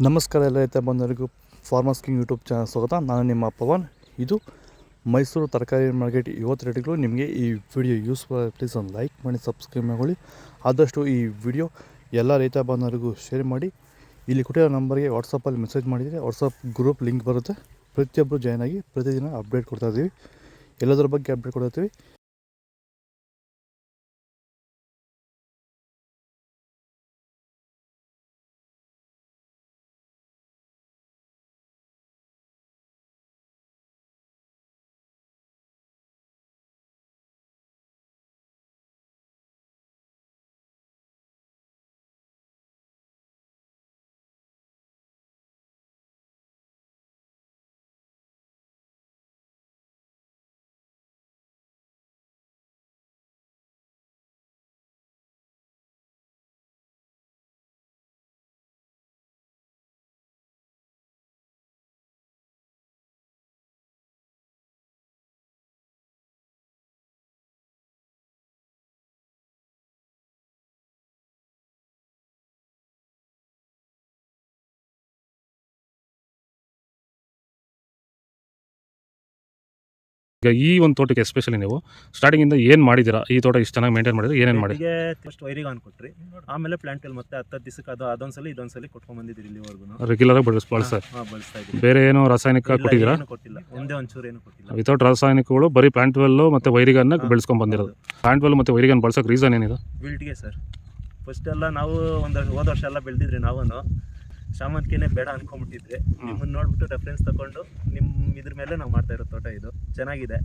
ನಮಸ್ಕಾರ ಎಲ್ಲ ರೈತ ಬಂದವರಿಗೂ ಫಾರ್ಮರ್ಸ್ ಕಿಂಗ್ ಯೂಟ್ಯೂಬ್ ಚಾನಲ್ ಸ್ವಾಗತ. ನಾನು ನಿಮ್ಮ ಪವನ್. ಇದು ಮೈಸೂರು ತರಕಾರಿ ಮಾರ್ಕೆಟ್ ಇವತ್ತು ರೇಟ್ಗಳು. ನಿಮಗೆ ಈ ವಿಡಿಯೋ ಯೂಸ್ಫುಲ್ ಪ್ಲೀಸ್ ಒಂದು ಲೈಕ್ ಮಾಡಿ, ಸಬ್ಸ್ಕ್ರೈಬ್ ಮಾಡಿ. ಆದಷ್ಟು ಈ ವಿಡಿಯೋ ಎಲ್ಲ ರೈತ ಬಂದವರಿಗೂ ಶೇರ್ ಮಾಡಿ. ಇಲ್ಲಿ ಕೊಟ್ಟಿರೋ ನಂಬರ್ಗೆ ವಾಟ್ಸಪ್ಪಲ್ಲಿ ಮೆಸೇಜ್ ಮಾಡಿದರೆ ವಾಟ್ಸಪ್ ಗ್ರೂಪ್ ಲಿಂಕ್ ಬರುತ್ತೆ. ಪ್ರತಿಯೊಬ್ಬರು ಜಾಯ್ನ್ ಆಗಿ ಪ್ರತಿದಿನ ಅಪ್ಡೇಟ್ ಕೊಡ್ತಾಯಿದ್ದೀವಿ. ಎಲ್ಲದರ ಬಗ್ಗೆ ಅಪ್ಡೇಟ್ ಕೊಡ್ತೀವಿ. ಈಗ ಈ ಒಂದು ತೋಟಕ್ಕೆ ಎಸ್ಪೆಷಲಿ ನೀವು ಸ್ಟಾರ್ಟಿಂಗಿಂದ ಏನು ಮಾಡಿದ್ದೀರಾ? ಈ ತೋಟ ಇಷ್ಟು ಚೆನ್ನಾಗಿ ಮೇಂಟೈನ್ ಮಾಡಿದ್ರೆ ಏನೇನು ಮಾಡಿ? ಫಸ್ಟ್ ವೈರಿಗೆ ಕೊಟ್ರಿ, ಆಮೇಲೆ ಪ್ಲಾಂಟಲ್ಲಿ ಮತ್ತೆ 10 ದಿವಸಕ್ಕೆ ಅದೊಂದ್ಸಲಿ ಇದೊಂದ್ಸಲಿ ಕೊಟ್ಕೊಂಡ್ ಬಂದಿದ್ದೀರಿ ಇಲ್ಲಿವರೆಗೂ. ರೆಗ್ಯುಲರ್ ಆಗಿ ಬಳಸ್ತಾ ಇದ್ದೀವಿ. ಬೇರೆ ಏನು ರಾಸಾಯನಿಕ ಕೊಟ್ಟಿದ್ದೀರಾ? ಕೊಟ್ಟಿಲ್ಲ, ಒಂದೇ ಒಂಚೂರು ಏನು ಕೊಟ್ಟಿಲ್ಲ. ವಿತೌಟ್ ರಾಸಾಯನಿಕಗಳು ಬರೀ ಪ್ಲಾಂಟ್ ವೆಲ್ಲು ಮತ್ತು ವೈರಿಗನ್ನ ಬೆಳೆಸ್ಕೊಂಡು ಬಂದಿರೋದು. ಪ್ಲಾಂಟ್ ವೆಲ್ ಮತ್ತು ವೈರಿಗನ್ ಬಳಸೋಕೆ ರೀಸನ್ ಏನಿದೆ? ಬಿಲ್ಟ್ಗೆ ಸರ್. ಫಸ್ಟ್ ಎಲ್ಲ ನಾವು ಹೋದ ವರ್ಷ ಎಲ್ಲ ಬೆಳೆದಿದ್ರಿ. ನಾವು ಶಾಮಂತಿಗೆನೇ ಬೇಡ ಅನ್ಕೊಂಡ್ಬಿಟ್ಟಿದ್ರಿ. ನಿಮ್ಮನ್ನು ನೋಡ್ಬಿಟ್ಟು ರೆಫರೆನ್ಸ್ ತಗೊಂಡು ನಿಮ್ಮ ಇದ್ರ ಮೇಲೆ ನಾವು ಮಾಡ್ತಾ ಇರೋ ತೋಟ ಇದು ಚೆನ್ನಾಗಿದೆ.